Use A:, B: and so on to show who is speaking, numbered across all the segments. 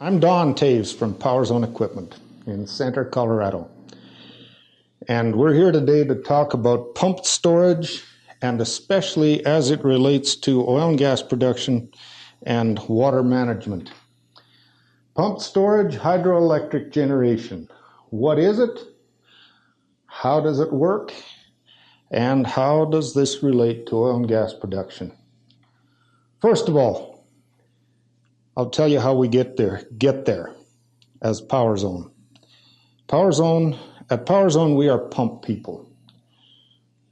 A: I'm Don Taves from Power Zone Equipment in Center, Colorado. And we're here today to talk about pumped storage, and especially as it relates to oil and gas production and water management. Pumped storage, hydroelectric generation. What is it? How does it work? And how does this relate to oil and gas production? First of all, I'll tell you how we get there as Power Zone. At Power Zone, we are pump people.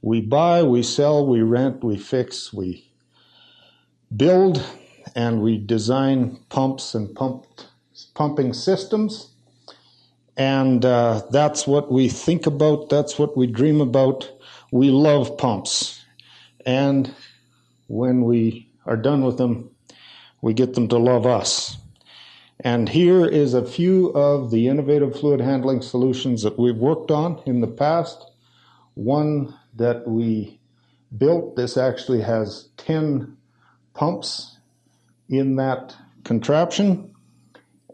A: We buy, we sell, we rent, we fix, we build, and we design pumps and pumping systems. And that's what we think about, that's what we dream about. We love pumps. And when we are done with them, we get them to love us. And here is a few of the innovative fluid handling solutions that we've worked on in the past. One that we built, this actually has 10 pumps in that contraption.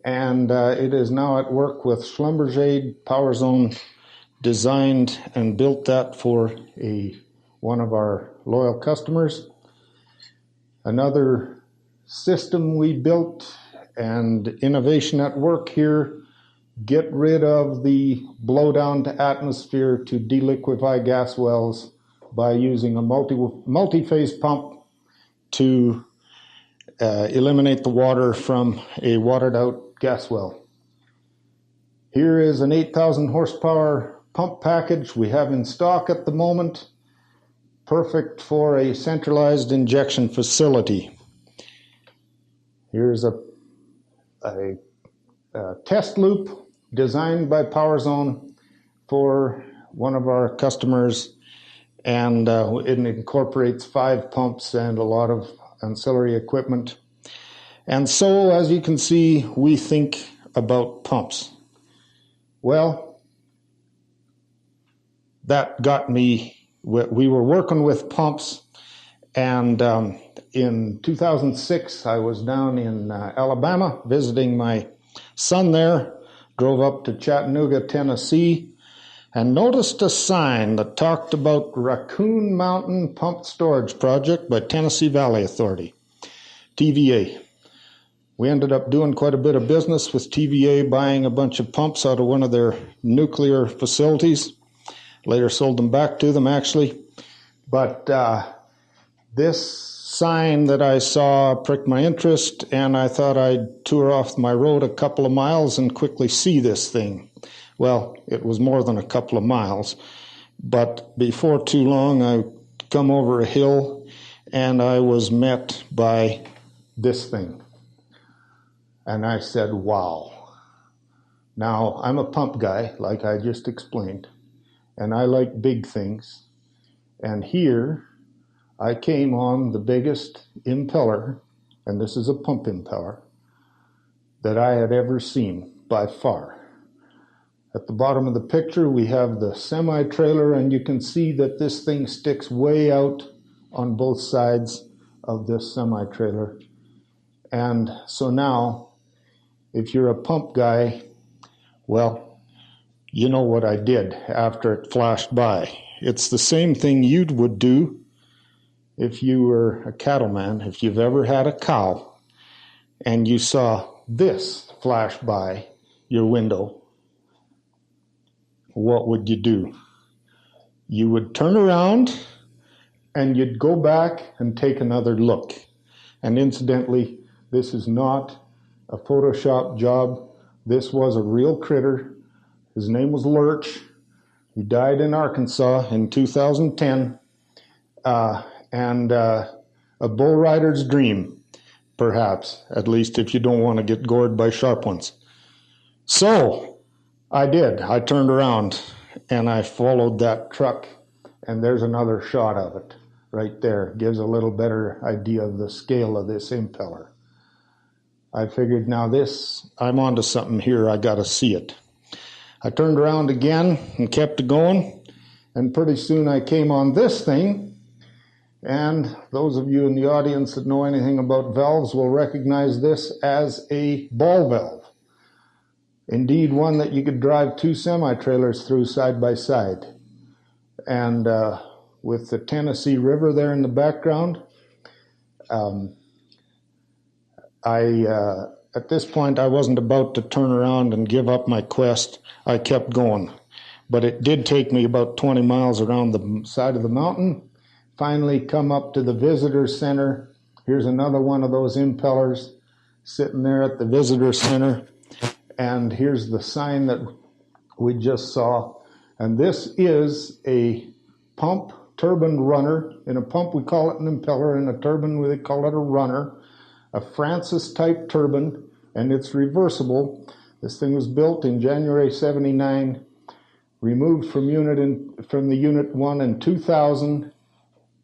A: And it is now at work with Schlumberger. Power Zone designed and built that for one of our loyal customers. Another system we built and innovation at work here, get rid of the blow down to atmosphere to deliquify gas wells by using a multi-phase pump to eliminate the water from a watered out gas well. Here is an 8,000 horsepower pump package we have in stock at the moment, perfect for a centralized injection facility. Here's a test loop designed by Power Zone for one of our customers, and it incorporates 5 pumps and a lot of ancillary equipment. And so, as you can see, we think about pumps. Well, that got me, we were working with pumps, and in 2006, I was down in Alabama visiting my son there, drove up to Chattanooga, Tennessee, and noticed a sign that talked about Raccoon Mountain Pumped Storage Project by Tennessee Valley Authority, TVA. We ended up doing quite a bit of business with TVA, buying a bunch of pumps out of one of their nuclear facilities. Later sold them back to them, actually. But this sign that I saw pricked my interest, and I thought I'd tour off my road a couple of miles and quickly see this thing. Well, it was more than a couple of miles, but before too long I come over a hill and I was met by this thing. And I said, wow. Now, I'm a pump guy, like I just explained, and I like big things. And here I came on the biggest impeller, and this is a pump impeller, that I had ever seen by far. At the bottom of the picture, we have the semi-trailer, and you can see that this thing sticks way out on both sides of this semi-trailer. And so now, if you're a pump guy, well, you know what I did after it flashed by. It's the same thing you would do if you were a cattleman, if you've ever had a cow, and you saw this flash by your window. What would you do? You would turn around and you'd go back and take another look. And incidentally, this is not a Photoshop job. This was a real critter. His name was Lurch. He died in Arkansas in 2010. And a bull rider's dream, perhaps, at least if you don't want to get gored by sharp ones. So I did. I turned around and I followed that truck, and there's another shot of it right there. Gives a little better idea of the scale of this impeller. I figured, now I'm onto something here. I got to see it. I turned around again and kept it going, and pretty soon I came on this thing. And those of you in the audience that know anything about valves will recognize this as a ball valve. Indeed, one that you could drive 2 semi-trailers through side by side. And with the Tennessee River there in the background, at this point, I wasn't about to turn around and give up my quest. I kept going. But it did take me about 20 miles around the side of the mountain. Finally come up to the visitor center. Here's another one of those impellers sitting there at the visitor center. And here's the sign that we just saw. And this is a pump turbine runner. In a pump, we call it an impeller. In a turbine, we call it a runner. A Francis type turbine, and it's reversible. This thing was built in January 79, removed from the Unit 1 in 2000,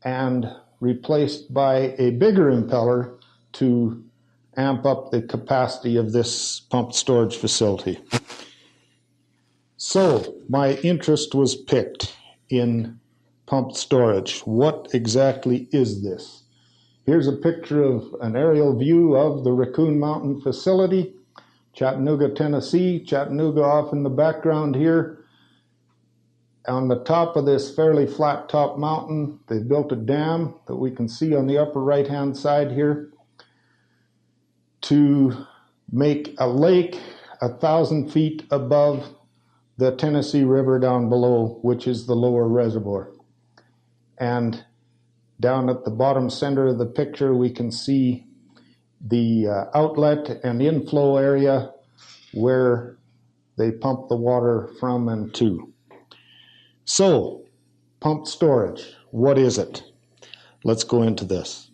A: and replaced by a bigger impeller to amp up the capacity of this pumped storage facility. So my interest was piqued in pumped storage. What exactly is this? Here's a picture of an aerial view of the Raccoon Mountain facility, Chattanooga, Tennessee. Chattanooga off in the background here. On the top of this fairly flat top mountain, they built a dam that we can see on the upper right-hand side here to make a lake 1,000 feet above the Tennessee River down below, which is the lower reservoir. And down at the bottom center of the picture, we can see the outlet and inflow area where they pump the water from and to. So, pumped storage, what is it? Let's go into this.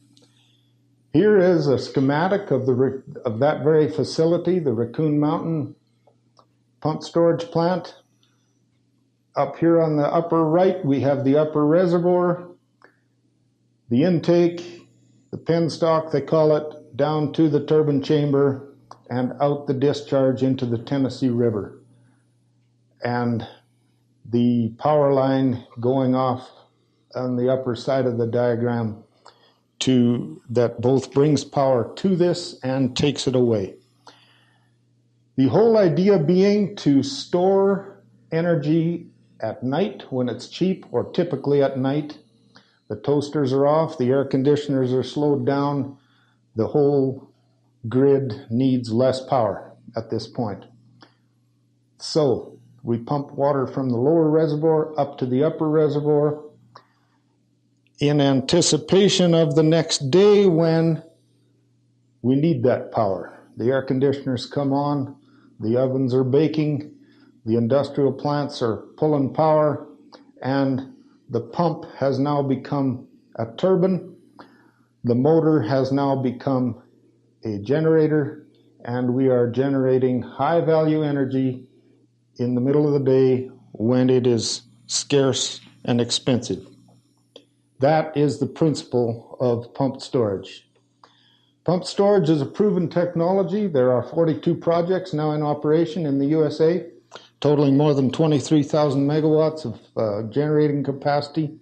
A: Here is a schematic of that very facility, the Raccoon Mountain Pumped Storage Plant. Up here on the upper right, we have the upper reservoir, the intake, the penstock, they call it, down to the turbine chamber and out the discharge into the Tennessee River. And the power line going off on the upper side of the diagram that both brings power to this and takes it away. The whole idea being to store energy at night when it's cheap, or typically at night. The toasters are off, the air conditioners are slowed down, the whole grid needs less power at this point. So we pump water from the lower reservoir up to the upper reservoir in anticipation of the next day when we need that power. The air conditioners come on, the ovens are baking, the industrial plants are pulling power, and the pump has now become a turbine. The motor has now become a generator, and we are generating high-value energy in the middle of the day when it is scarce and expensive. That is the principle of pumped storage. Pumped storage is a proven technology. There are 42 projects now in operation in the USA, totaling more than 23,000 megawatts of generating capacity.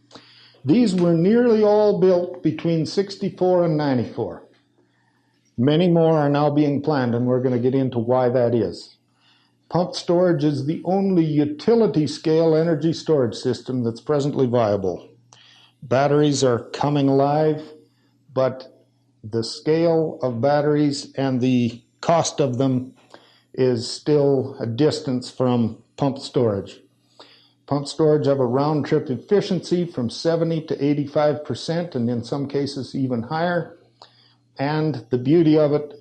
A: These were nearly all built between 64 and 94. Many more are now being planned, and we're going to get into why that is. Pumped storage is the only utility-scale energy storage system that's presently viable. Batteries are coming alive, but the scale of batteries and the cost of them is still a distance from pumped storage. Pumped storage have a round-trip efficiency from 70 to 85%, and in some cases even higher. And the beauty of it,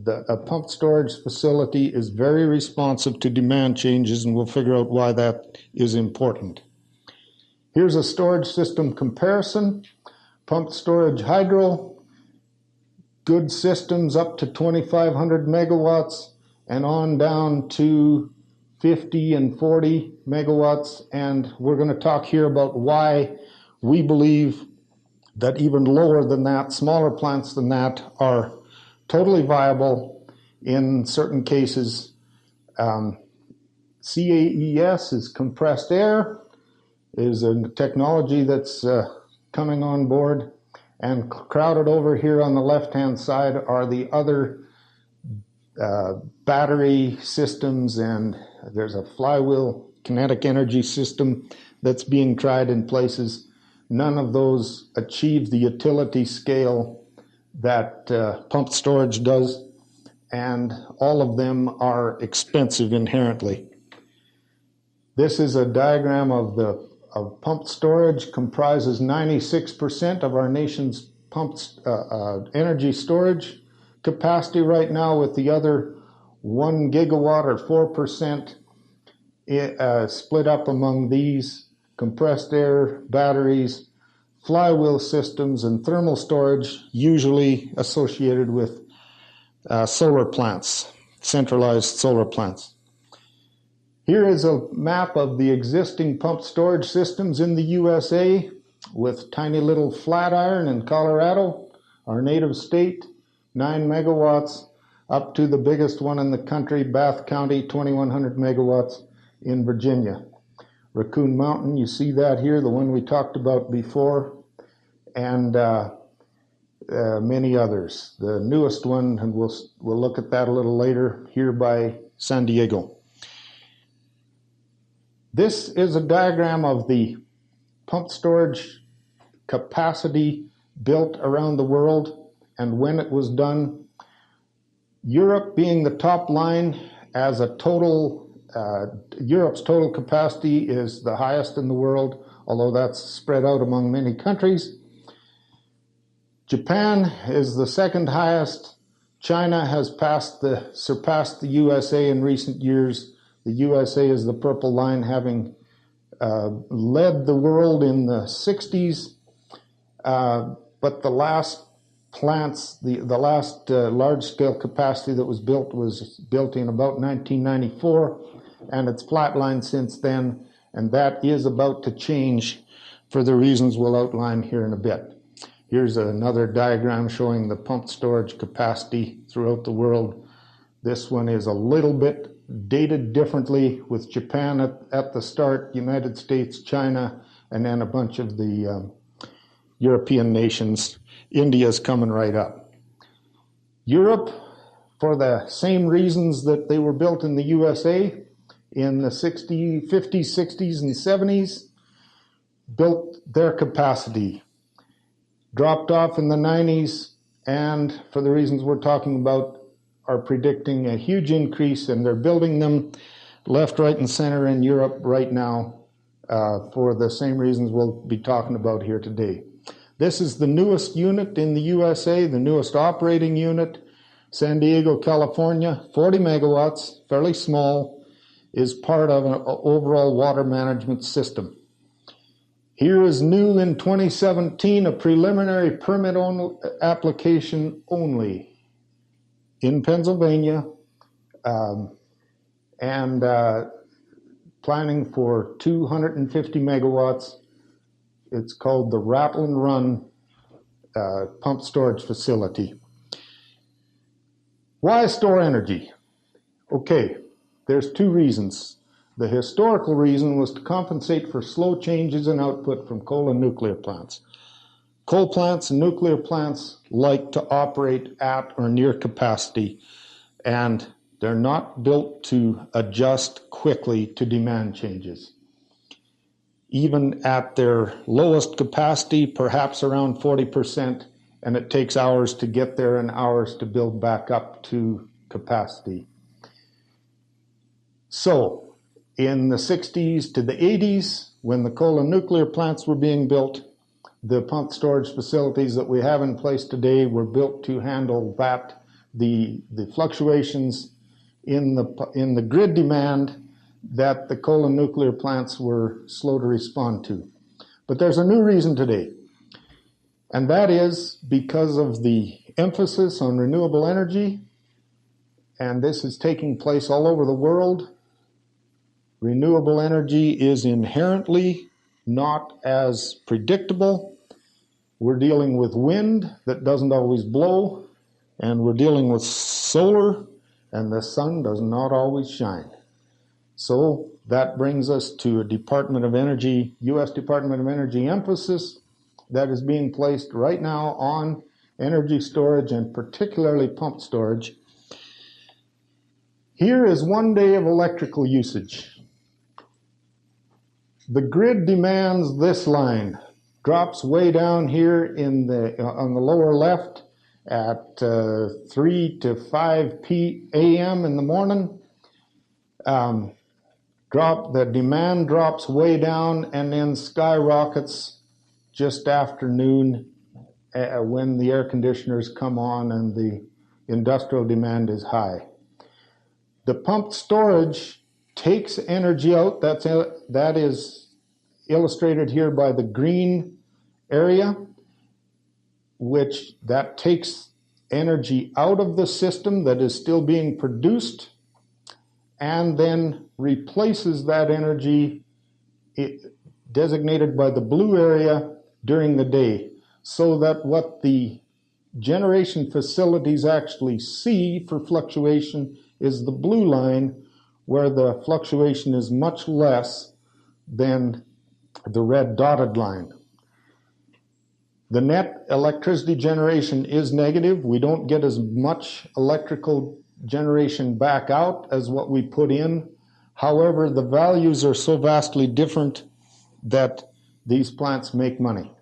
A: a pumped storage facility is very responsive to demand changes, and we'll figure out why that is important. Here's a storage system comparison. Pumped storage hydro, good systems up to 2,500 megawatts and on down to 50 and 40 megawatts. And we're going to talk here about why we believe that even lower than that, smaller plants than that, are totally viable in certain cases. CAES is compressed air, is a technology that's coming on board, and crowded over here on the left-hand side are the other battery systems, and there's a flywheel kinetic energy system that's being tried in places. None of those achieve the utility scale that pumped storage does, and all of them are expensive inherently. This is a diagram of pumped storage. Comprises 96% of our nation's pumped energy storage capacity right now, with the other 1 gigawatt or 4% split up among these: compressed air, batteries, flywheel systems, and thermal storage, usually associated with solar plants, centralized solar plants. Here is a map of the existing pumped storage systems in the USA, with tiny little Flatiron in Colorado, our native state, 9 megawatts, up to the biggest one in the country, Bath County, 2,100 megawatts in Virginia. Raccoon Mountain, you see that here, the one we talked about before, and many others. The newest one, and we'll look at that a little later, here by San Diego. This is a diagram of the pumped storage capacity built around the world and when it was done. Europe being the top line as a total, Europe's total capacity is the highest in the world, although that's spread out among many countries. Japan is the second highest. China has surpassed the USA in recent years. The USA is the purple line, having led the world in the 60s. But the last plants, the last large-scale capacity that was built in about 1994, and it's flatlined since then, and that is about to change for the reasons we'll outline here in a bit. Here's another diagram showing the pumped storage capacity throughout the world. This one is a little bit dated differently, with Japan at the start, United States, China, and then a bunch of the European nations. India's coming right up. Europe, for the same reasons that they were built in the USA in the 50s, 60s, and 70s, built their capacity. Dropped off in the 90s, and for the reasons we're talking about, are predicting a huge increase, and they're building them left, right, and center in Europe right now for the same reasons we'll be talking about here today. This is the newest unit in the USA, the newest operating unit, San Diego, California, 40 megawatts, fairly small, is part of an overall water management system. Here is new in 2017, a preliminary permit application only in Pennsylvania, and planning for 250 megawatts. It's called the Rattle and Run Pump Storage Facility. Why store energy? Okay, there's two reasons. The historical reason was to compensate for slow changes in output from coal and nuclear plants. Coal plants and nuclear plants like to operate at or near capacity, and they're not built to adjust quickly to demand changes. Even at their lowest capacity, perhaps around 40%, and it takes hours to get there and hours to build back up to capacity. So, in the 60s to the 80s, when the coal and nuclear plants were being built, the pumped storage facilities that we have in place today were built to handle the fluctuations in the grid demand that the coal and nuclear plants were slow to respond to. But there's a new reason today, and that is because of the emphasis on renewable energy, and this is taking place all over the world. Renewable energy is inherently not as predictable. We're dealing with wind that doesn't always blow, and we're dealing with solar, and the sun does not always shine. So that brings us to a Department of Energy, U.S. Department of Energy emphasis that is being placed right now on energy storage, and particularly pumped storage. Here is 1 day of electrical usage. The grid demands this line. Drops way down here on the lower left at 3 to 5 a.m. in the morning. The demand drops way down and then skyrockets just after noon when the air conditioners come on and the industrial demand is high. The pumped storage takes energy out. That is illustrated here by the green area, which that takes energy out of the system that is still being produced and then replaces that energy designated by the blue area during the day, so that what the generation facilities actually see for fluctuation is the blue line, where the fluctuation is much less than the red dotted line. The net electricity generation is negative. We don't get as much electrical generation back out as what we put in. However, the values are so vastly different that these plants make money.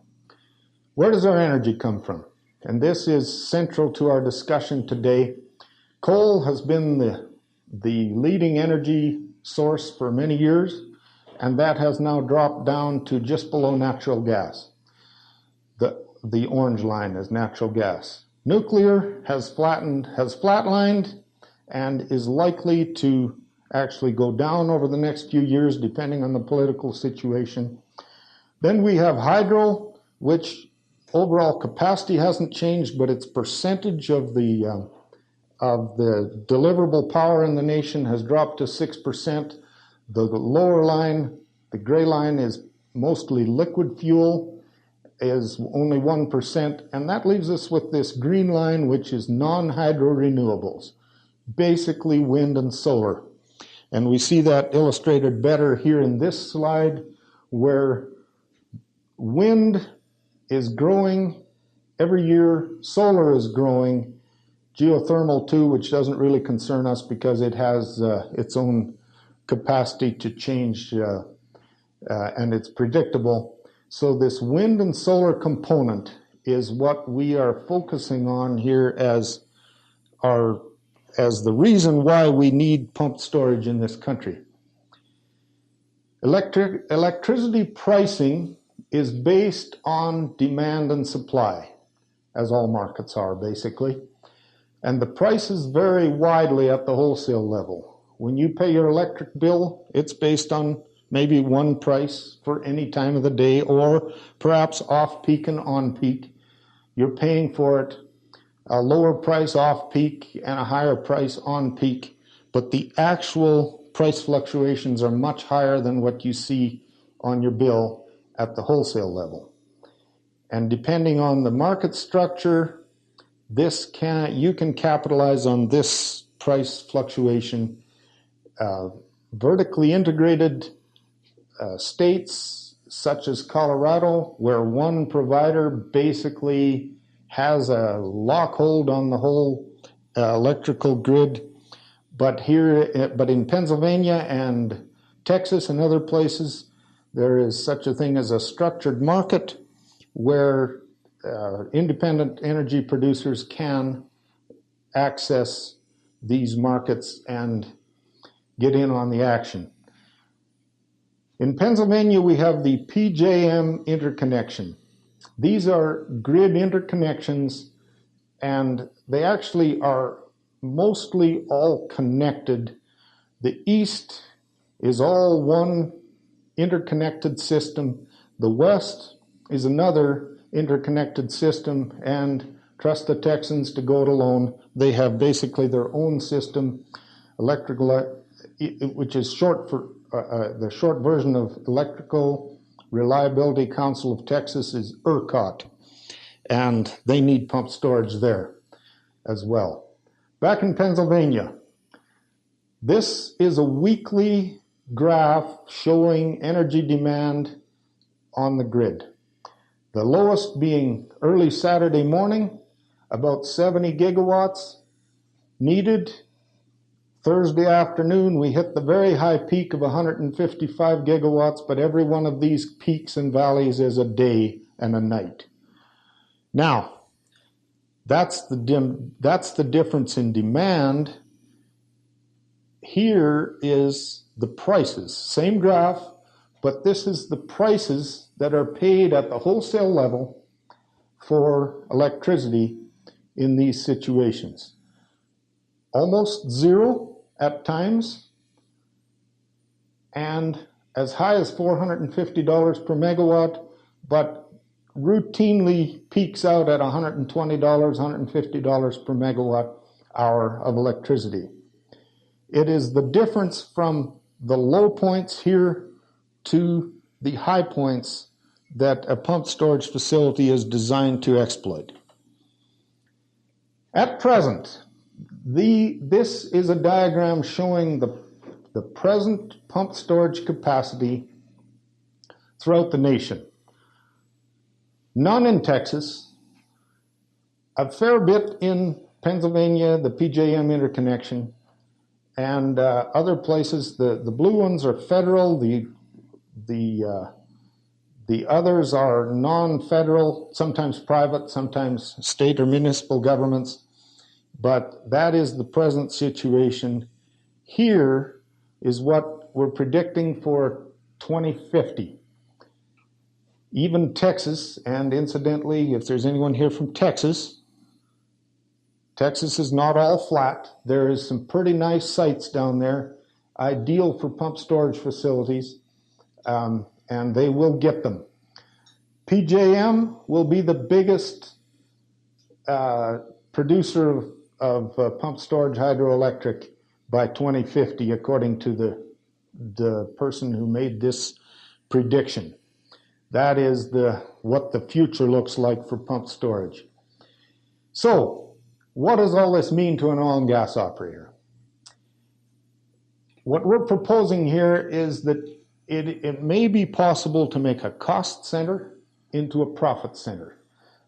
A: Where does our energy come from? And this is central to our discussion today. Coal has been the leading energy source for many years, and that has now dropped down to just below natural gas. The orange line is natural gas. Nuclear has flatlined and is likely to actually go down over the next few years depending on the political situation. Then we have hydro, which overall capacity hasn't changed, but its percentage of the deliverable power in the nation has dropped to 6%. The lower line, the gray line, is mostly liquid fuel, is only 1%, and that leaves us with this green line, which is non-hydro renewables, basically wind and solar. And we see that illustrated better here in this slide, where wind is growing every year, solar is growing, geothermal too, which doesn't really concern us because it has its own capacity to change and it's predictable. So this wind and solar component is what we are focusing on here as the reason why we need pumped storage in this country. Electricity pricing is based on demand and supply, as all markets are basically. And the prices vary widely at the wholesale level. When you pay your electric bill, it's based on maybe one price for any time of the day, or perhaps off-peak and on-peak. You're paying for it a lower price off-peak and a higher price on-peak, but the actual price fluctuations are much higher than what you see on your bill at the wholesale level. And depending on the market structure, you can capitalize on this price fluctuation. Vertically integrated states such as Colorado, where one provider basically has a lockhold on the whole electrical grid, but in Pennsylvania and Texas and other places, there is such a thing as a structured market where independent energy producers can access these markets and get in on the action. In Pennsylvania, we have the PJM interconnection. These are grid interconnections, and they actually are mostly all connected. The east is all one interconnected system. The west is another interconnected system, and trust the Texans to go it alone. They have basically their own system, which is short for the short version of Electrical Reliability Council of Texas is ERCOT, and they need pumped storage there as well. Back in Pennsylvania, this is a weekly graph showing energy demand on the grid. The lowest being early Saturday morning, about 70 gigawatts needed Thursday afternoon, we hit the very high peak of 155 gigawatts, but every one of these peaks and valleys is a day and a night. Now, that's the difference in demand. Here is the prices. Same graph, but this is the prices that are paid at the wholesale level for electricity in these situations. Almost zero at times, and as high as $450 per megawatt, but routinely peaks out at $120, $150 per megawatt hour of electricity. It is the difference from the low points here to the high points that a pumped storage facility is designed to exploit. At present, this is a diagram showing the present pumped storage capacity throughout the nation. None in Texas, a fair bit in Pennsylvania, the PJM interconnection, and other places. The blue ones are federal, the others are non-federal, sometimes private, sometimes state or municipal governments. But that is the present situation. Here is what we're predicting for 2050. Even Texas, and incidentally, if there's anyone here from Texas, Texas is not all flat. There is some pretty nice sites down there, ideal for pump storage facilities, and they will get them. PJM will be the biggest producer of pumped storage hydroelectric by 2050, according to the person who made this prediction. That is what the future looks like for pumped storage. So, what does all this mean to an oil and gas operator? What we're proposing here is that it may be possible to make a cost center into a profit center.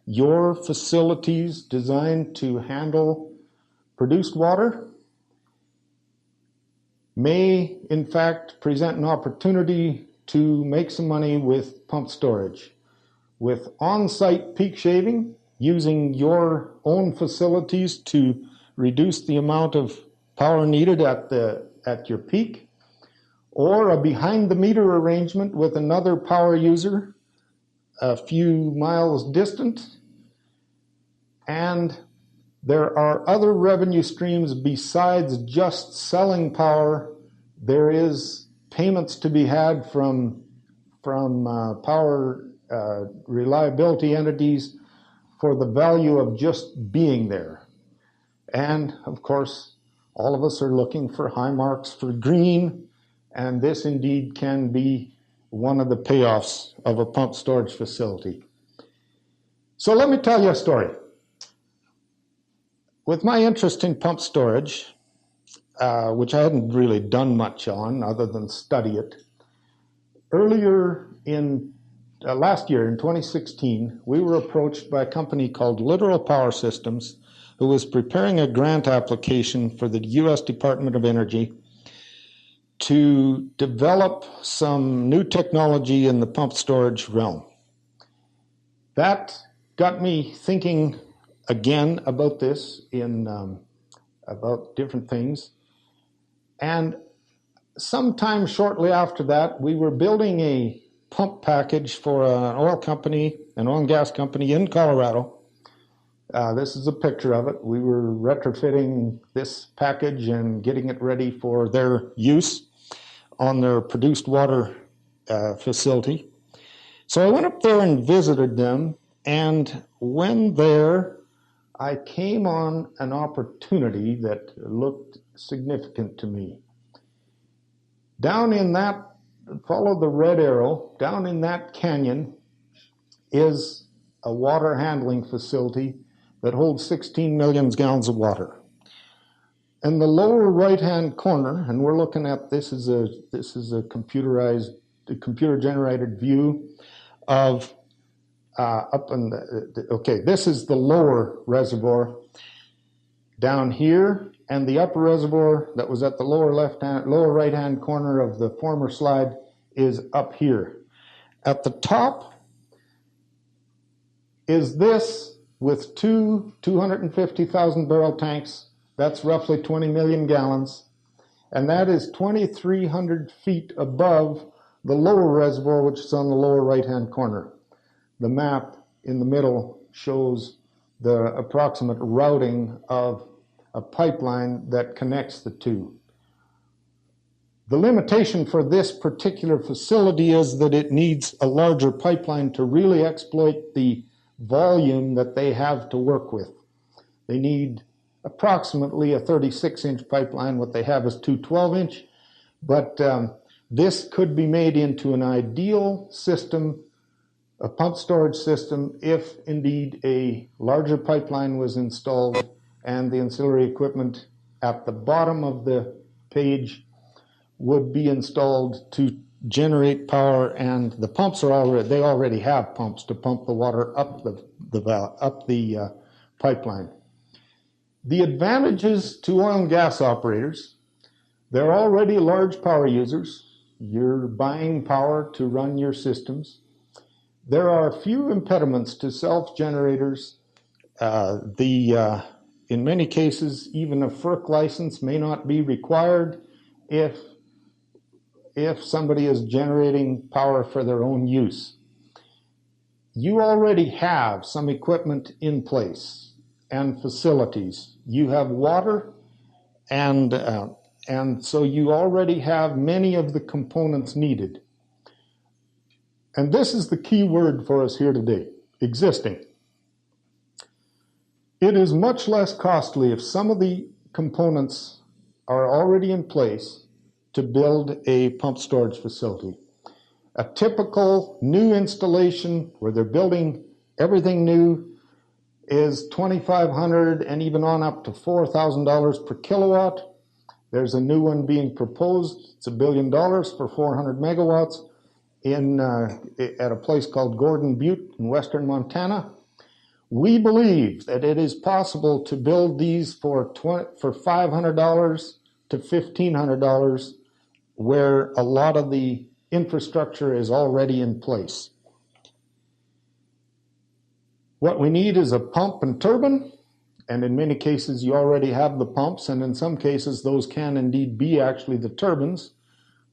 A: Your facilities designed to handle produced water may, in fact, present an opportunity to make some money with pumped storage. With on-site peak shaving, using your own facilities to reduce the amount of power needed at your peak, or a behind-the-meter arrangement with another power user a few miles distant. And there are other revenue streams besides just selling power. There is payments to be had from power reliability entities for the value of just being there. And of course, all of us are looking for high marks for green, and this indeed can be one of the payoffs of a pumped storage facility. So let me tell you a story. With my interest in pumped storage, which I hadn't really done much on other than study it, earlier in last year, in 2016, we were approached by a company called Literal Power Systems, who was preparing a grant application for the U.S. Department of Energy to develop some new technology in the pumped storage realm. That got me thinking again about this, about different things. And sometime shortly after that, we were building a pump package for an oil and gas company in Colorado. This is a picture of it. We were retrofitting this package and getting it ready for their use on their produced water facility. So I went up there and visited them, and when there, I came on an opportunity that looked significant to me. Down in that, follow the red arrow, down in that canyon is a water handling facility that holds 16 million gallons of water. In the lower right-hand corner, and we're looking at this is a computer-generated view of this is the lower reservoir down here, and the upper reservoir that was at the lower right-hand corner of the former slide is up here. At the top is this with two 250,000 barrel tanks. That's roughly 20 million gallons. And that is 2,300 feet above the lower reservoir, which is on the lower right-hand corner. The map in the middle shows the approximate routing of a pipeline that connects the two. The limitation for this particular facility is that it needs a larger pipeline to really exploit the volume that they have to work with. They need approximately a 36-inch pipeline. What they have is two 12-inch, but this could be made into an ideal system, a pump storage system, if indeed a larger pipeline was installed and the ancillary equipment at the bottom of the page would be installed to generate power, and the pumps they already have pumps to pump the water up the pipeline. The advantages to oil and gas operators: they're already large power users. You're buying power to run your systems. There are few impediments to self-generators. In many cases, even a FERC license may not be required if somebody is generating power for their own use. You already have some equipment in place and facilities. You have water, and so you already have many of the components needed. And this is the key word for us here today: existing. It is much less costly if some of the components are already in place to build a pump storage facility. A typical new installation where they're building everything new is $2,500 and even on up to $4,000 per kilowatt. There's a new one being proposed. It's $1 billion for 400 megawatts at a place called Gordon Butte in western Montana. We believe that it is possible to build these for $500 to $1,500, where a lot of the infrastructure is already in place. What we need is a pump and turbine, and in many cases you already have the pumps, and in some cases those can indeed be actually the turbines.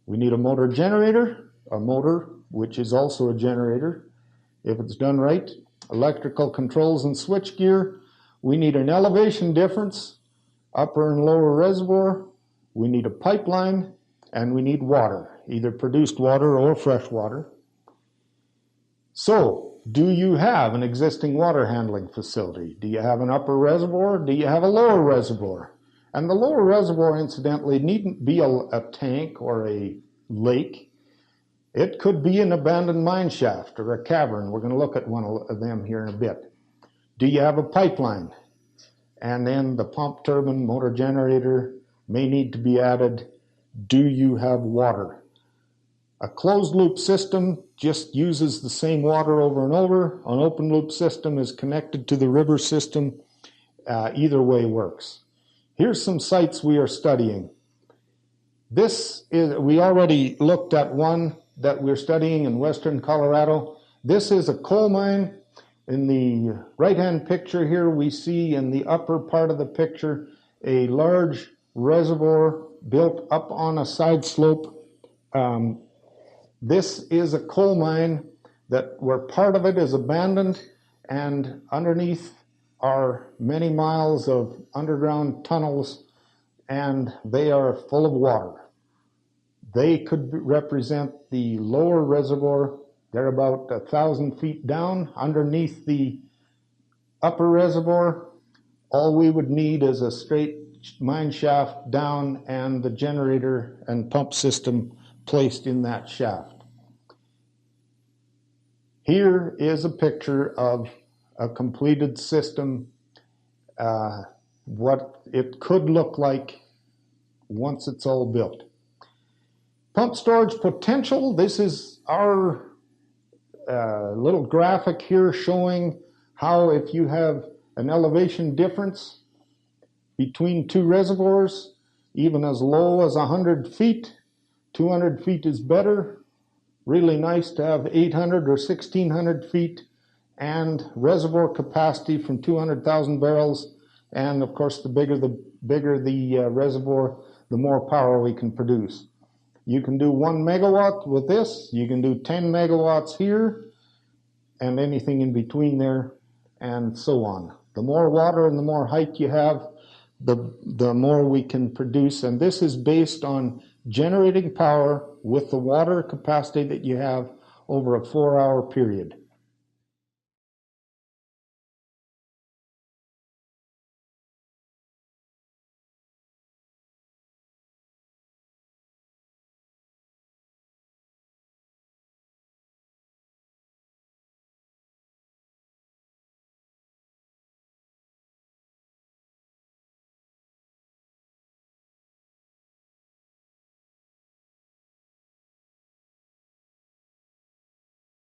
A: We need a motor generator, a motor which is also a generator if it's done right, electrical controls and switchgear. We need an elevation difference, upper and lower reservoir. We need a pipeline, and we need water, either produced water or fresh water. So, do you have an existing water handling facility? Do you have an upper reservoir? Do you have a lower reservoir? And the lower reservoir, incidentally, needn't be a tank or a lake. It could be an abandoned mine shaft or a cavern. We're going to look at one of them here in a bit. Do you have a pipeline? And then the pump, turbine, motor generator may need to be added. Do you have water? A closed loop system just uses the same water over and over. An open loop system is connected to the river system. Either way works. Here's some sites we are studying. We already looked at one that we're studying in western Colorado. This is a coal mine. In the right-hand picture here, we see in the upper part of the picture a large reservoir built up on a side slope. This is a coal mine where part of it is abandoned, and underneath are many miles of underground tunnels, and they are full of water. They could represent the lower reservoir. They're about 1,000 feet down underneath the upper reservoir. All we would need is a straight mine shaft down and the generator and pump system placed in that shaft. Here is a picture of a completed system, what it could look like once it's all built. Pump storage potential. This is our little graphic here showing how if you have an elevation difference between two reservoirs, even as low as 100 feet. 200 feet is better. Really nice to have 800 or 1600 feet and reservoir capacity from 200,000 barrels. And of course, the bigger the reservoir, the more power we can produce. You can do 1 megawatt with this. You can do 10 megawatts here and anything in between there, and so on. The more water and the more height you have, the more we can produce. And this is based on generating power with the water capacity that you have over a 4-hour period.